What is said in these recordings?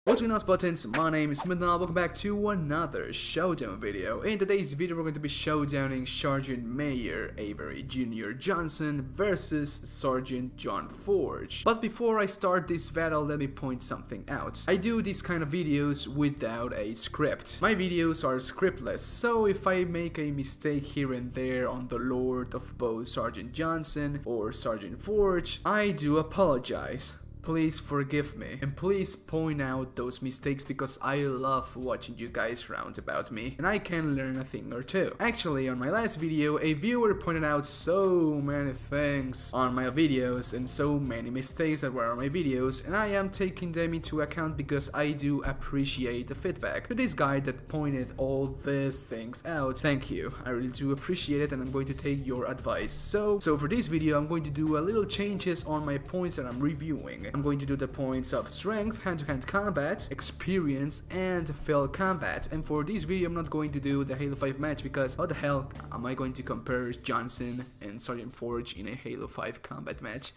What's going on, Spartans? My name is Midna. Welcome back to another Showdown video. In today's video we're going to be showdowning Sergeant Major Avery Jr. Johnson versus Sergeant John Forge. But before I start this battle, let me point something out. I do these kind of videos without a script. My videos are scriptless, so if I make a mistake here and there on the lore of both Sergeant Johnson or Sergeant Forge, I do apologize. Please forgive me, and please point out those mistakes because I love watching you guys rant about me, and I can learn a thing or two. Actually, on my last video, a viewer pointed out so many things on my videos and so many mistakes that were on my videos, and I am taking them into account because I do appreciate the feedback. To this guy that pointed all these things out, thank you. I really do appreciate it, and I'm going to take your advice. So for this video, I'm going to do a little changes on my points that I'm reviewing. I'm going to do the points of strength, hand-to-hand combat, experience, and field combat. And for this video, I'm not going to do the Halo 5 match because how the hell am I going to compare Johnson and Sergeant Forge in a Halo 5 combat match?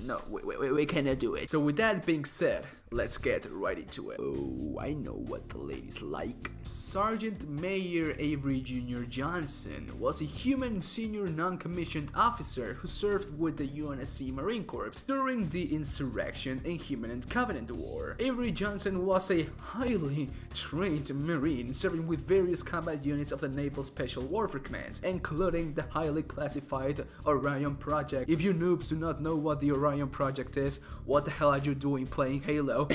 No, we cannot do it. So with that being said, let's get right into it. Oh, I know what the ladies like. Sergeant Major Avery Jr. Johnson was a human senior non-commissioned officer who served with the UNSC Marine Corps during the insurrection in Human and Covenant War. Avery Johnson was a highly trained Marine serving with various combat units of the Naval Special Warfare Command, including the highly classified Orion Project. If you noobs do not know what the Orion Project is, what the hell are you doing playing Halo?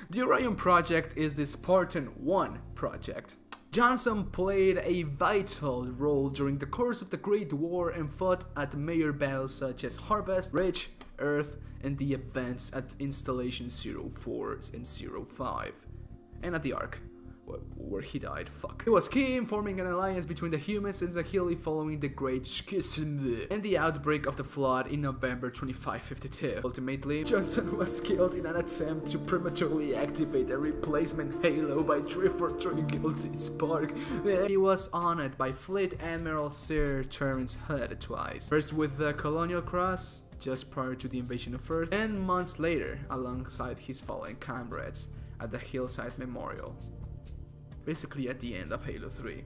The Orion Project is the Spartan 1 project. Johnson played a vital role during the course of the Great War and fought at major battles such as Harvest, Ridge, Earth, and the events at Installation 04 and 05, and at the Ark, where he died. Fuck. He was key in forming an alliance between the humans and Zahili following the Great Schism and the outbreak of the Flood in November 2552. Ultimately, Johnson was killed in an attempt to prematurely activate a replacement Halo by 343 guilty Spark. He was honored by Fleet Admiral Sir Terence Hood twice, first with the Colonial Cross just prior to the invasion of Earth, and months later alongside his fallen comrades at the Hillside Memorial, basically at the end of Halo 3.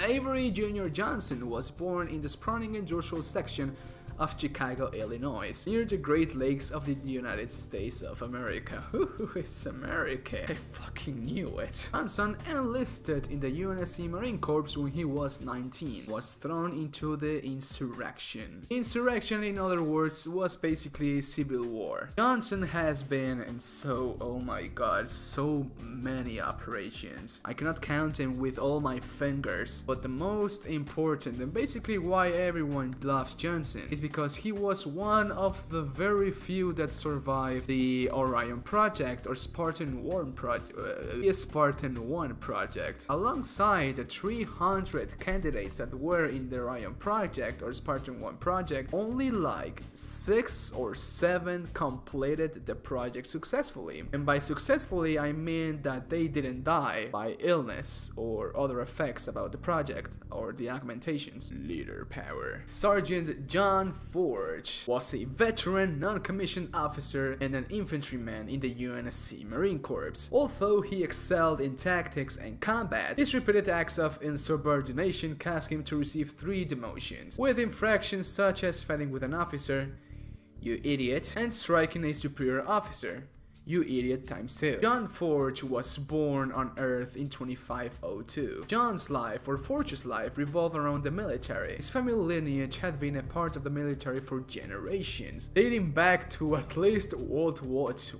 Avery Jr. Johnson was born in the Spawning Industrial section of Chicago, Illinois, near the Great Lakes of the United States of America. Ooh, it's America. I fucking knew it. Johnson enlisted in the UNSC Marine Corps when he was 19, was thrown into the insurrection. Insurrection, in other words, was basically civil war. Johnson has been in oh my god, so many operations. I cannot count them with all my fingers, but the most important and basically why everyone loves Johnson is because he was one of the very few that survived the Orion Project or Spartan 1 project. Alongside the 300 candidates that were in the Orion Project or Spartan 1 project, only like 6 or 7 completed the project successfully. And by successfully, I mean that they didn't die by illness or other effects about the project or the augmentations. Leader power. Sergeant John Forge was a veteran non-commissioned officer and an infantryman in the UNSC Marine Corps. Although he excelled in tactics and combat, his repeated acts of insubordination caused him to receive 3 demotions, with infractions such as fighting with an officer, you idiot, and striking a superior officer, you idiot ×2. John Forge was born on Earth in 2502. John's life, or Forge's life, revolved around the military. His family lineage had been a part of the military for generations, dating back to at least World War II.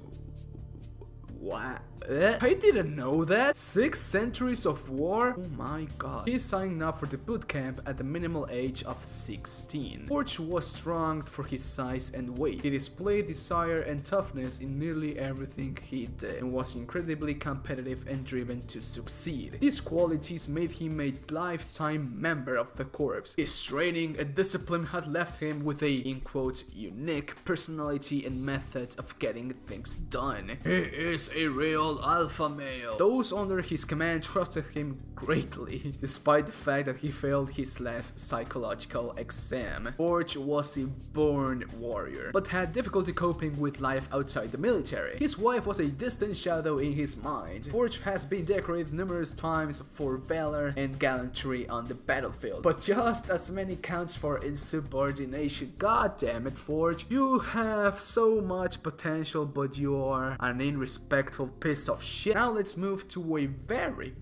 What? I didn't know that. 6 centuries of war? Oh my god. He signed up for the boot camp at the minimal age of 16. Forge was strong for his size and weight. He displayed desire and toughness in nearly everything he did, and was incredibly competitive and driven to succeed. These qualities made him a lifetime member of the Corps. His training and discipline had left him with a, in quotes, unique personality and method of getting things done. He is a real alpha male. Those under his command trusted him greatly. Despite the fact that he failed his last psychological exam, Forge was a born warrior, but had difficulty coping with life outside the military. His wife was a distant shadow in his mind. Forge has been decorated numerous times for valor and gallantry on the battlefield, but just as many counts for insubordination. God damn it, Forge. You have so much potential, but you are an irrespectful piece of shit. Now let's move to a very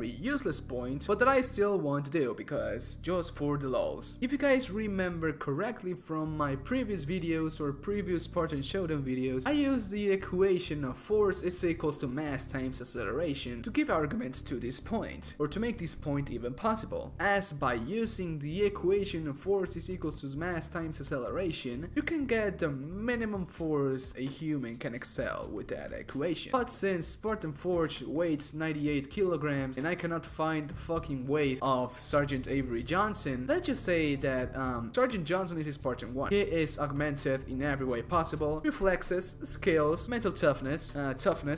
useless point, but that I still want to do because just for the lols. If you guys remember correctly from my previous videos or previous Spartan Showdown videos, I used the equation of force is equals to mass times acceleration to give arguments to this point, or to make this point even possible, as by using the equation of force is equals to mass times acceleration, you can get the minimum force a human can excel with that equation. But since Spartan Forge weighs 98 kilograms and I cannot find the fucking weight of Sergeant Avery Johnson, let's just say that Sergeant Johnson is a Spartan 1. He is augmented in every way possible: reflexes, skills, mental toughness,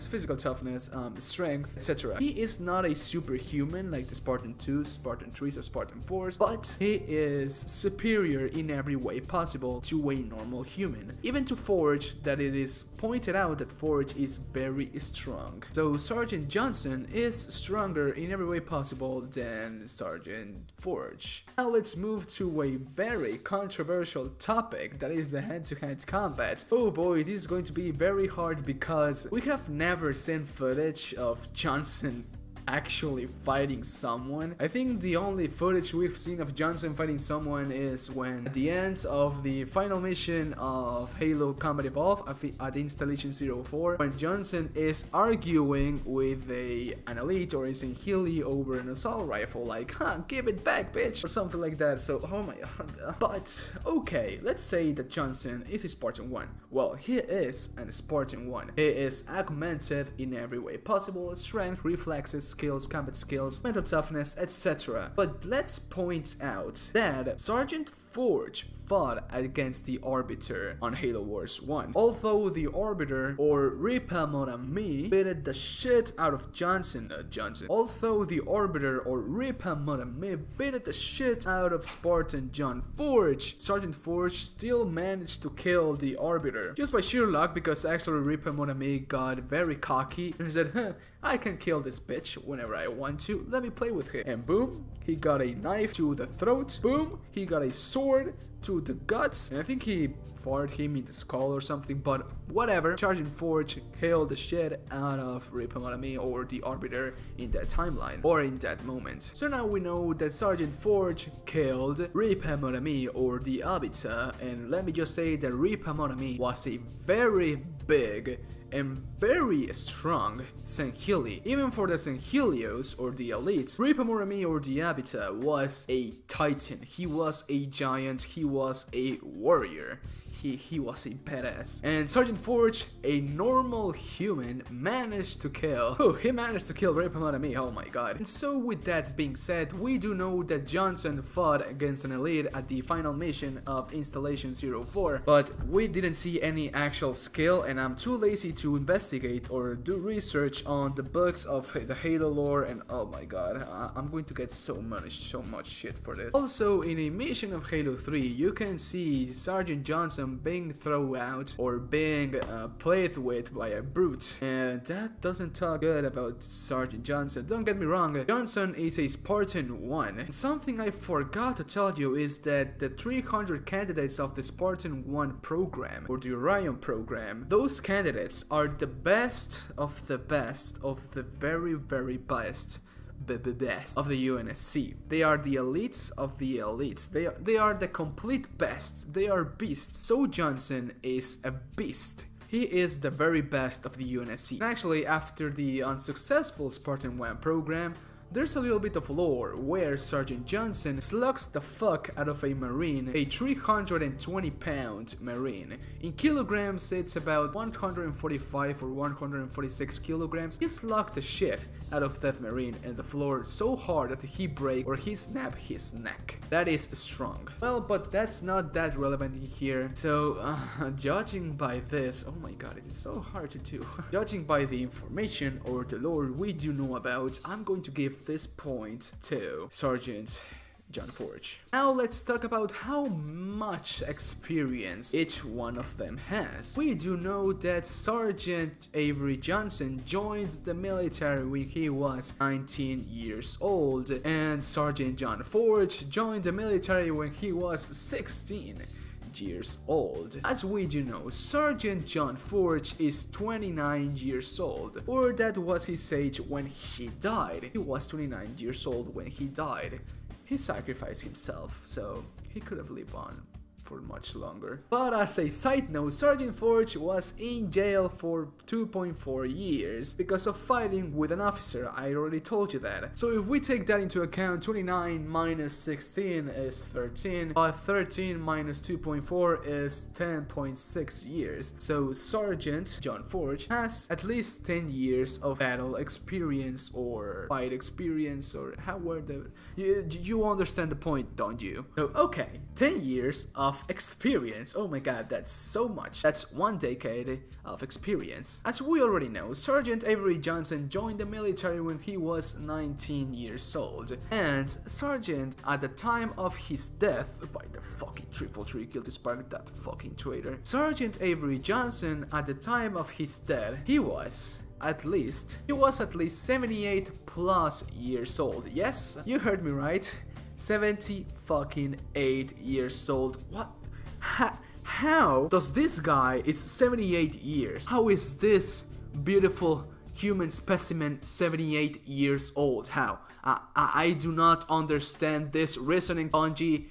physical toughness, strength, etc. He is not a superhuman like the Spartan 2s, Spartan 3s, or Spartan 4s, but he is superior in every way possible to a normal human. Even to Forge, that it is pointed out that Forge is very strong. So Sergeant Johnson is stronger in every way possible than Sergeant Forge. Now let's move to a very controversial topic, that is the hand-to-hand combat. Oh boy, this is going to be very hard because we have never seen footage of Johnson actually fighting someone. I think the only footage we've seen of Johnson fighting someone is when at the end of the final mission of Halo Combat Evolved at Installation 04, when Johnson is arguing with an elite or is in Healy over an assault rifle, like, huh, give it back, bitch, or something like that. So, oh my god. But, okay, let's say that Johnson is a Spartan 1. Well, he is a Spartan 1. He is augmented in every way possible: strength, reflexes, skills, combat skills, mental toughness, etc. But let's point out that Sergeant Forge fought against the Arbiter on Halo Wars 1. Although the Arbiter, or Ripa Mon Ami, beat the shit out of Although the Arbiter, or Ripa Mon Ami, beat the shit out of Spartan John Forge, Sergeant Forge still managed to kill the Arbiter. Just by sheer luck, because actually Ripa Mon Ami got very cocky and said, huh, I can kill this bitch whenever I want to, let me play with him. And boom, he got a knife to the throat. Boom, he got a sword to the guts, and I think he fired him in the skull or something, but whatever. Sergeant Forge killed the shit out of Ripa Mon Ami, or the Arbiter, in that timeline, or in that moment. So now we know that Sergeant Forge killed Ripa Mon Ami, or the Arbiter, and let me just say that Ripa Mon Ami was a very big and very strong Sanghili. Even for the Sanghilios, or the elites, Ripa Mon Ami, or the Arbiter, was a titan. He was a giant, he was a warrior. He was a badass. And Sergeant Forge, a normal human, managed to kill... Oh, he managed to kill Ripa Mon Ami, oh my god. And so with that being said, we do know that Johnson fought against an elite at the final mission of Installation 04, but we didn't see any actual skill, and I'm too lazy to investigate or do research on the books of the Halo lore, and oh my god, I'm going to get so much shit for this. Also, in a mission of Halo 3, you can see Sergeant Johnson being thrown out or being played with by a brute, and that doesn't talk good about Sergeant Johnson. Don't get me wrong, Johnson is a Spartan 1. And something I forgot to tell you is that the 300 candidates of the Spartan 1 program, or the Orion program, those candidates are the best of the very best of the UNSC. They are the elites of the elites. They are the complete best. They are beasts. So Johnson is a beast. He is the very best of the UNSC. And actually, after the unsuccessful Spartan 1 program, there's a little bit of lore where Sergeant Johnson slugs the fuck out of a Marine, a 320-pound Marine. In kilograms, it's about 145 or 146 kilograms. He slugged the shit out of that Marine and the floor so hard that he break or he snap his neck. That is strong. Well, but that's not that relevant here. So, judging by this, oh my god, it is so hard to do. Judging by the information or the lore we do know about, I'm going to give give this point to Sergeant John Forge. Now let's talk about how much experience each one of them has. We do know that Sergeant Avery Johnson joined the military when he was 19 years old, and Sergeant John Forge joined the military when he was 16 years old. As we do know, Sergeant John Forge is 29 years old, or that was his age when he died. He was 29 years old when he died. He sacrificed himself, so he could have lived on for much longer. But as a side note, Sergeant Forge was in jail for 2.4 years because of fighting with an officer. I already told you that. So if we take that into account, 29 minus 16 is 13, but 13 minus 2.4 is 10.6 years. So Sergeant John Forge has at least 10 years of battle experience or fight experience, or how were the... You understand the point, don't you? So okay, 10 years of experience. Oh my god, that's so much. That's 1 decade of experience. As we already know, Sergeant Avery Johnson joined the military when he was 19 years old, and Sergeant, at the time of his death by the fucking 343 killed to Spartan, that fucking traitor. Sergeant Avery Johnson, at the time of his death, he was at least 78 plus years old. Yes, you heard me right. 70 fucking 8 years old. What? How does this guy is 78 years? How is this beautiful human specimen 78 years old? How? I do not understand this reasoning, Bungie.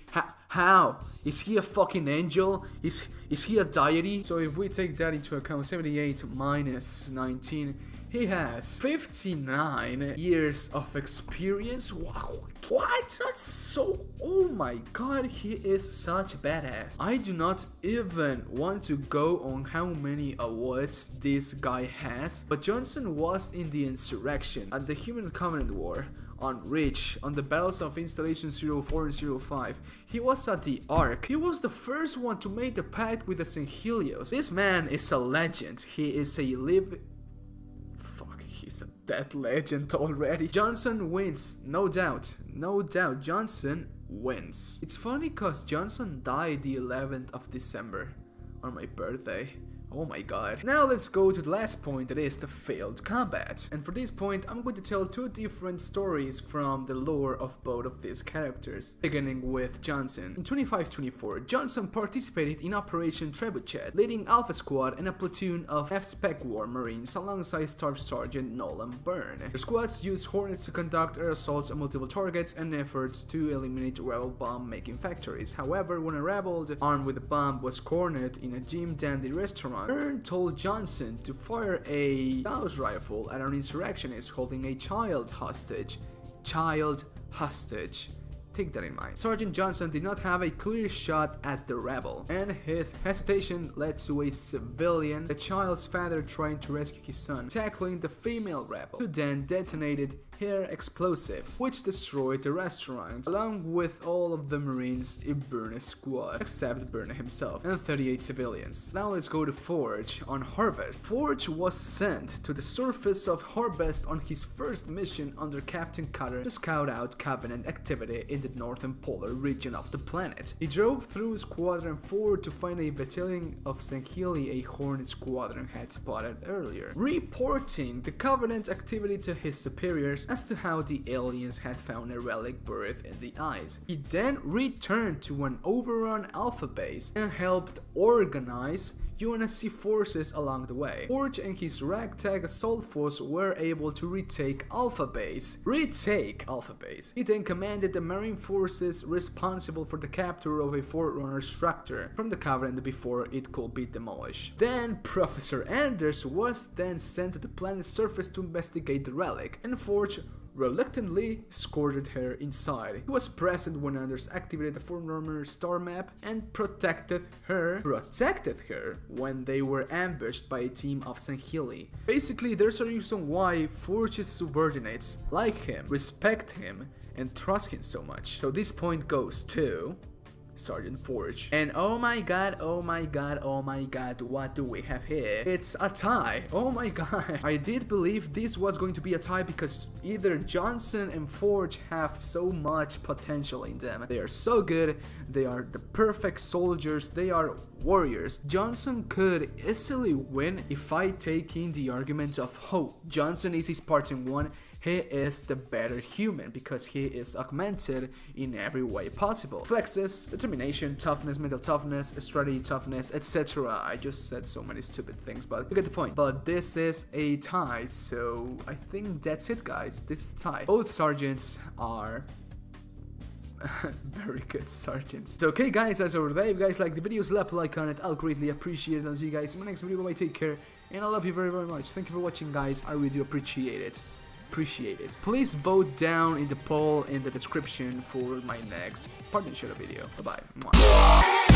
How? Is he a fucking angel? Is he a deity? So if we take that into account, 78 minus 19, he has 59 years of experience. Wow. What? That's so... Oh my god, he is such a badass. I do not even want to go on how many awards this guy has, but Johnson was in the insurrection, at the Human Covenant War, on Reach, on the battles of Installation 04 and 05. He was at the Ark. He was the first one to make the pact with the HEILOs. This man is a legend. He is a he's a dead legend already. Johnson wins, no doubt. No doubt, Johnson wins. It's funny cause Johnson died the 11th of December on my birthday. Oh my god. Now let's go to the last point, that is the failed combat. And for this point, I'm going to tell 2 different stories from the lore of both of these characters. Beginning with Johnson. In 2524, Johnson participated in Operation Trebuchet, leading Alpha Squad and a platoon of F-Spec War Marines alongside Staff Sergeant Nolan Byrne. The squads used Hornets to conduct air assaults on multiple targets and efforts to eliminate rebel bomb-making factories. However, when a rebel armed with a bomb was cornered in a Jim Dandy restaurant, Byrne told Johnson to fire a Gauss rifle at an insurrectionist holding a child hostage. Take that in mind. Sergeant Johnson did not have a clear shot at the rebel, and his hesitation led to a civilian, the child's father, trying to rescue his son, tackling the female rebel, who then detonated her explosives, which destroyed the restaurant, along with all of the Marines in Byrne's squad, except Byrne himself, and 38 civilians. Now let's go to Forge on Harvest. Forge was sent to the surface of Harvest on his first mission under Captain Cutter to scout out Covenant activity in the northern polar region of the planet. He drove through Squadron 4 to find a battalion of HEILO a Hornet squadron had spotted earlier, reporting the Covenant activity to his superiors as to how the aliens had found a relic buried in the ice. He then returned to an overrun Alpha base and helped organize UNSC forces along the way. Forge and his ragtag assault force were able to retake Alpha Base. He then commanded the Marine forces responsible for the capture of a Forerunner structure from the Covenant before it could be demolished. Then Professor Anders was then sent to the planet's surface to investigate the relic, and Forge reluctantly escorted her inside. He was present when Anders activated the Forerunner star map and protected her when they were ambushed by a team of HEILO. Basically, there's a reason why Forge's subordinates like him, respect him, and trust him so much. So this point goes to Sergeant Forge. And oh my god, oh my god, oh my god, what do we have here? It's a tie. Oh my god. I did believe this was going to be a tie because either Johnson and Forge have so much potential in them. They are so good. They are the perfect soldiers. They are warriors. Johnson could easily win if I take in the argument of, oh, Johnson is a Spartan 1. He is the better human because he is augmented in every way possible. Flexes, determination, toughness, mental toughness, strategy toughness, etc. I just said so many stupid things, but you get the point. But this is a tie, so I think that's it, guys. This is a tie. Both sergeants are very good sergeants. So okay guys, as over there, if you guys like the video, slap a like on it. I'll greatly appreciate it. I'll see you guys in my next video. Bye, take care, and I love you very much. Thank you for watching, guys. I really do appreciate it. Please vote down in the poll in the description for my next Spartan Showdown video. Bye bye.